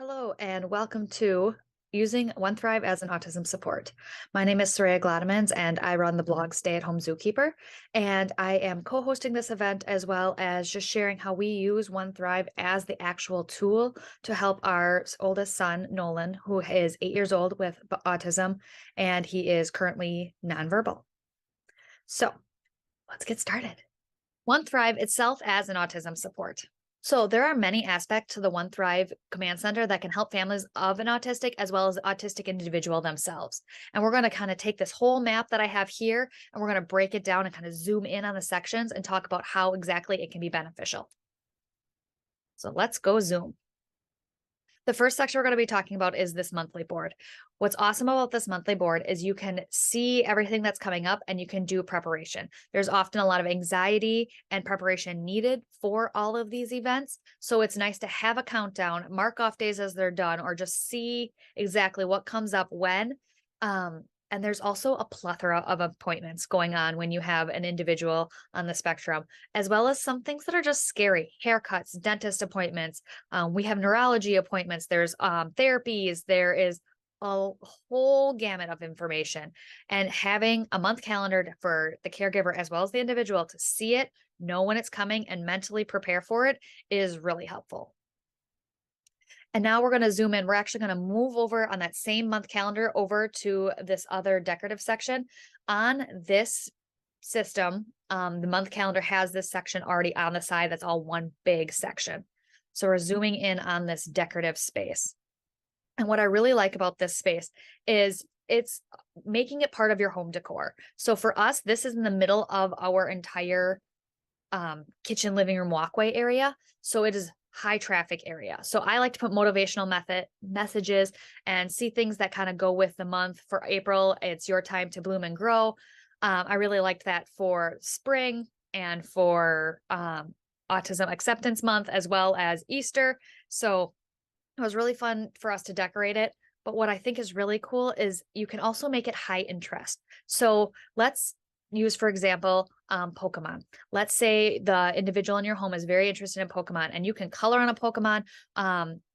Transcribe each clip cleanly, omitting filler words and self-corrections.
Hello, and welcome to Using 1Thrive as an Autism Support. My name is Siraya Glademans, and I run the blog Stay at Home Zookeeper. And I am co hosting this event as well as just sharing how we use 1Thrive as the actual tool to help our oldest son, Nolan, who is 8 years old with autism, and he is currently nonverbal. So let's get started. 1Thrive itself as an autism support. So there are many aspects to the 1Thrive command center that can help families of an autistic as well as autistic individual themselves. And we're going to kind of take this whole map that I have here and we're going to break it down and kind of zoom in on the sections and talk about how exactly it can be beneficial. So let's go zoom. The first section we're going to be talking about is this monthly board. What's awesome about this monthly board is you can see everything that's coming up and you can do preparation. There's often a lot of anxiety and preparation needed for all of these events. So it's nice to have a countdown, mark off days as they're done, or just see exactly what comes up when. And there's also a plethora of appointments going on when you have an individual on the spectrum, as well as some things that are just scary: haircuts, dentist appointments. We have neurology appointments. There's therapies. There is a whole gamut of information. And having a month calendar for the caregiver as well as the individual to see it, know when it's coming, and mentally prepare for it is really helpful. And now we're going to zoom in. We're actually going to move over on that same month calendar over to this other decorative section. On this system, the month calendar has this section already on the side. That's all one big section. So we're zooming in on this decorative space. And what I really like about this space is it's making it part of your home decor. So for us, this is in the middle of our entire kitchen, living room, walkway area. So it is high traffic area. So I like to put motivational messages and see things that kind of go with the month. For April, it's your time to bloom and grow. I really liked that for spring and for Autism Acceptance Month, as well as Easter. So it was really fun for us to decorate it. But what I think is really cool is you can also make it high interest. So let's use, for example, Pokemon. Let's say the individual in your home is very interested in Pokemon and you can color on a Pokemon.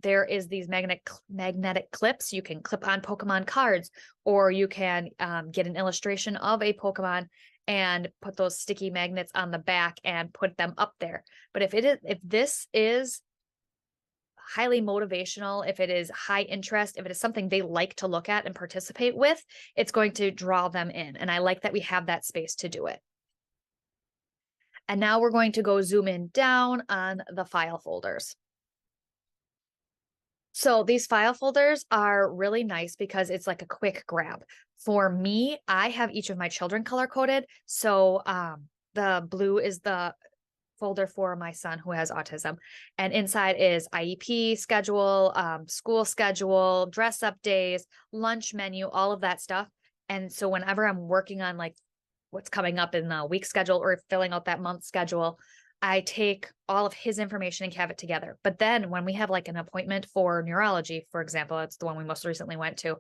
There is these magnetic clips. You can clip on Pokemon cards, or you can get an illustration of a Pokemon and put those sticky magnets on the back and put them up there. But if this is highly motivational, if it is high interest, if it is something they like to look at and participate with, it's going to draw them in. And I like that we have that space to do it. And now we're going to go zoom in down on the file folders. So these file folders are really nice because it's like a quick grab. For me, I have each of my children color coded. So the blue is the folder for my son who has autism, and inside is IEP schedule, school schedule, dress up days, lunch menu, all of that stuff. And so whenever I'm working on like what's coming up in the week schedule or filling out that month schedule, I take all of his information and have it together. But then when we have like an appointment for neurology, for example, it's the one we most recently went to,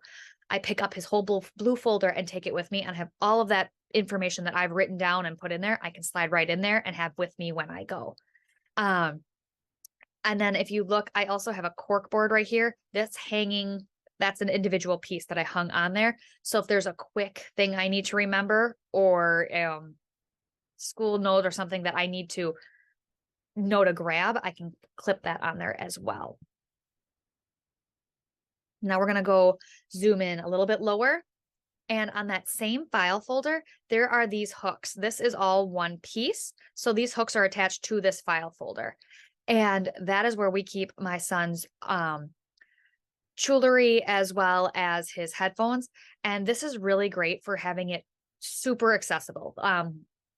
I pick up his whole blue folder and take it with me and have all of that information that I've written down and put in there. I can slide right in there and have with me when I go. And then if you look, I also have a cork board right here that's hanging. That's an individual piece that I hung on there. So if there's a quick thing I need to remember, or school note or something that I need to know to grab, I can clip that on there as well. Now we're going to go zoom in a little bit lower. And on that same file folder, there are these hooks. This is all one piece. So these hooks are attached to this file folder. And that is where we keep my son's jewelry as well as his headphones. And this is really great for having it super accessible.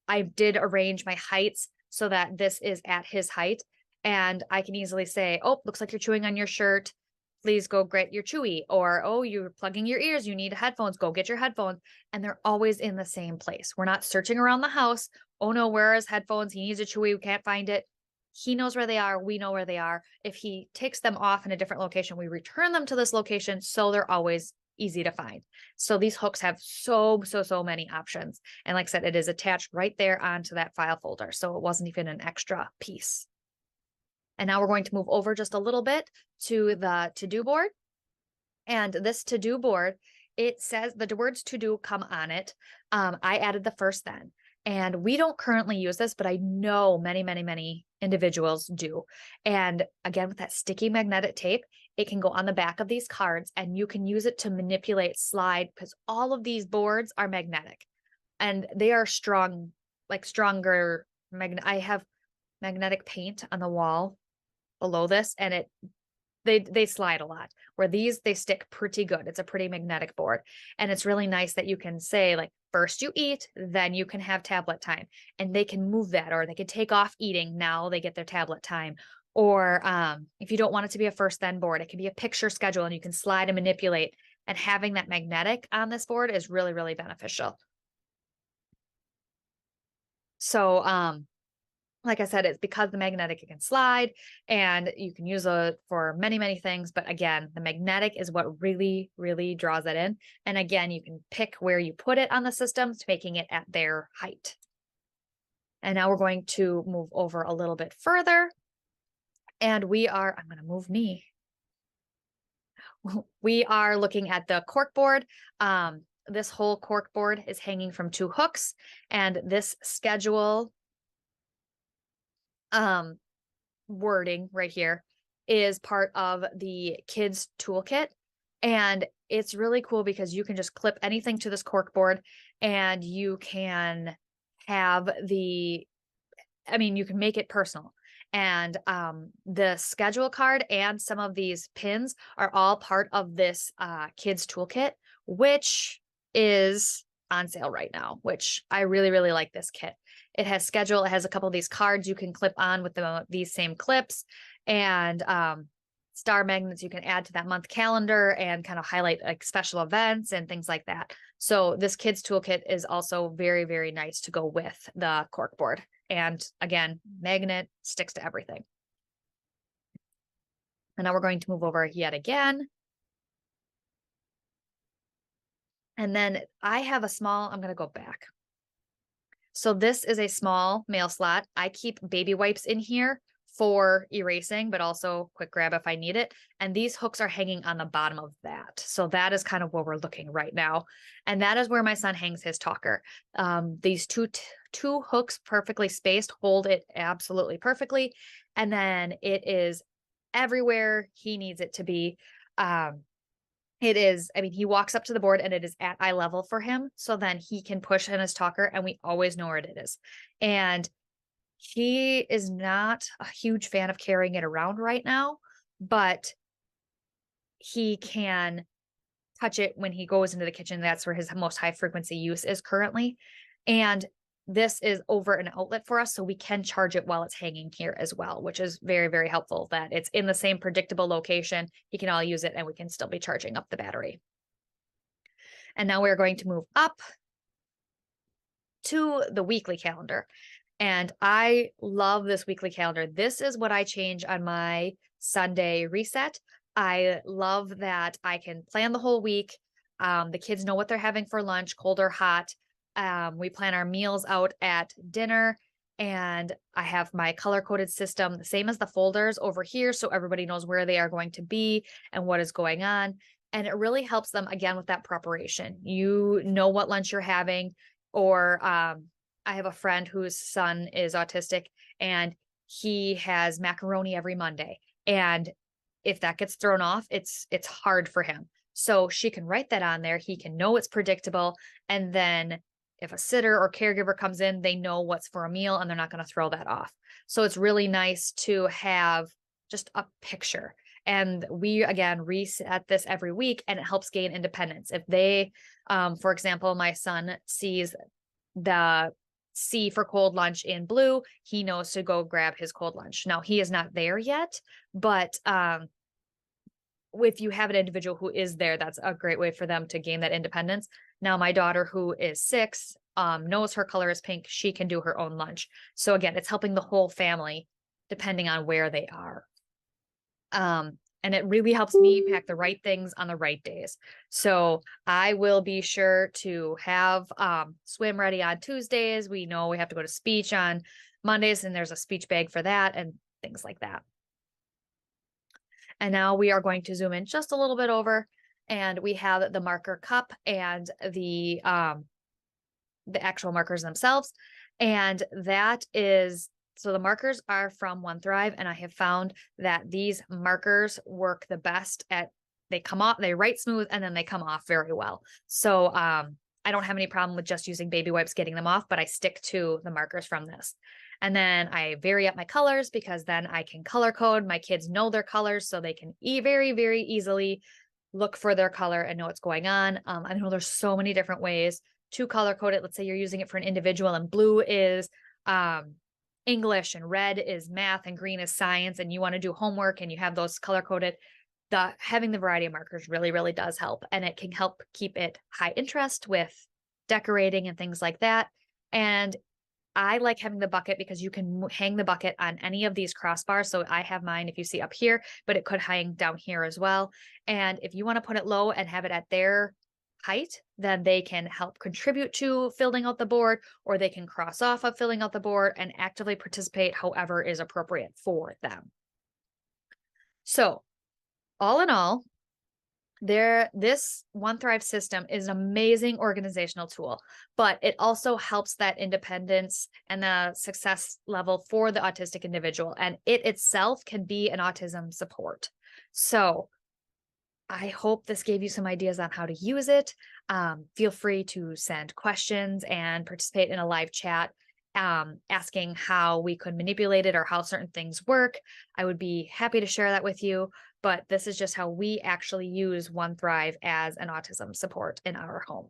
I did arrange my heights so that this is at his height. And I can easily say, oh, looks like you're chewing on your shirt. Please go get your chewy. Or, oh, you're plugging your ears. You need headphones. Go get your headphones. And they're always in the same place. We're not searching around the house. Oh no, where are his headphones? He needs a chewy. We can't find it. He knows where they are. We know where they are. If he takes them off in a different location, we return them to this location. So they're always easy to find. So these hooks have so many options. And like I said, it is attached right there onto that file folder. So it wasn't even an extra piece. And now we're going to move over just a little bit to the to-do board. And this to-do board, it says the words to do come on it. I added the first then. And we don't currently use this, but I know many, many, many individuals do. And again, with that sticky magnetic tape, it can go on the back of these cards and you can use it to manipulate, slide, because all of these boards are magnetic and they are strong, like stronger. I have magnetic paint on the wall below this, and they slide a lot, where these, they stick pretty good. It's a pretty magnetic board. And it's really nice that you can say, like, first you eat, then you can have tablet time. And they can move that, or they can take off eating. Now they get their tablet time. Or if you don't want it to be a first then board, it can be a picture schedule and you can slide and manipulate. And having that magnetic on this board is really, really beneficial. So like I said, it's because the magnetic, it can slide and you can use it for many, many things. But again, the magnetic is what really, really draws it in. And again, you can pick where you put it on the systems, making it at their height. And now we're going to move over a little bit further. And I'm going to move me. We are looking at the cork board. This whole cork board is hanging from 2 hooks, and this schedule wording right here is part of the kids toolkit. And it's really cool because you can just clip anything to this cork board and you can have you can make it personal. And the schedule card and some of these pins are all part of this kids toolkit, which is on sale right now, which I really, really like this kit. It has schedule. It has a couple of these cards you can clip on with these same clips, and star magnets you can add to that month calendar and kind of highlight like special events and things like that. So this kids toolkit is also very, very nice to go with the cork board. And again, magnet sticks to everything. And now we're going to move over yet again. And then I have I'm going to go back. So this is a small mail slot. I keep baby wipes in here for erasing, but also quick grab if I need it. And these hooks are hanging on the bottom of that. So that is kind of where we're looking right now. And that is where my son hangs his talker. These two hooks perfectly spaced hold it absolutely perfectly. And then it is everywhere he needs it to be. He walks up to the board and it is at eye level for him. So then he can push in his talker and we always know where it is. And he is not a huge fan of carrying it around right now, but he can touch it when he goes into the kitchen. That's where his most high frequency use is currently. And this is over an outlet for us, so we can charge it while it's hanging here as well, which is very, very helpful that it's in the same predictable location. He can all use it and we can still be charging up the battery. And now we're going to move up to the weekly calendar. And I love this weekly calendar. This is what I change on my Sunday reset. I love that I can plan the whole week. The kids know what they're having for lunch, cold or hot. We plan our meals out at dinner, and I have my color-coded system, the same as the folders over here, so everybody knows where they are going to be and what is going on. And it really helps them, again, with that preparation. You know what lunch you're having, or I have a friend whose son is autistic, and he has macaroni every Monday. And if that gets thrown off, it's hard for him. So she can write that on there. He can know it's predictable. And then if a sitter or caregiver comes in, they know what's for a meal and they're not going to throw that off. So it's really nice to have just a picture. And we, again, reset this every week, and it helps gain independence. If they, for example, my son sees the C for cold lunch in blue, he knows to go grab his cold lunch. Now, he is not there yet, but if you have an individual who is there, that's a great way for them to gain that independence. Now, my daughter, who is 6, knows her color is pink. She can do her own lunch. So again, it's helping the whole family depending on where they are. And it really helps me pack the right things on the right days. So I will be sure to have swim ready on Tuesdays. We know we have to go to speech on Mondays, and there's a speech bag for that and things like that. And now we are going to zoom in just a little bit over, and we have the marker cup and the actual markers themselves. And that is, so the markers are from 1Thrive, and I have found that these markers work the best at, they come off, they write smooth, and then they come off very well. So I don't have any problem with just using baby wipes getting them off, but I stick to the markers from this. And then I vary up my colors because then I can color code. My kids know their colors, so they can very, very easily look for their color and know what's going on. I know there's so many different ways to color code it. Let's say you're using it for an individual, and blue is English, and red is math, and green is science, and you want to do homework and you have those color coded. Having the variety of markers really, really does help, and it can help keep it high interest with decorating and things like that. And I like having the bucket because you can hang the bucket on any of these crossbars. So I have mine, if you see up here, but it could hang down here as well. And if you want to put it low and have it at their height, then they can help contribute to filling out the board, or they can cross off of filling out the board and actively participate however is appropriate for them. So all in all, this 1Thrive system is an amazing organizational tool, but it also helps that independence and the success level for the autistic individual, and it itself can be an autism support. So I hope this gave you some ideas on how to use it. Feel free to send questions and participate in a live chat, asking how we could manipulate it or how certain things work. I would be happy to share that with you, but this is just how we actually use 1Thrive as an autism support in our home.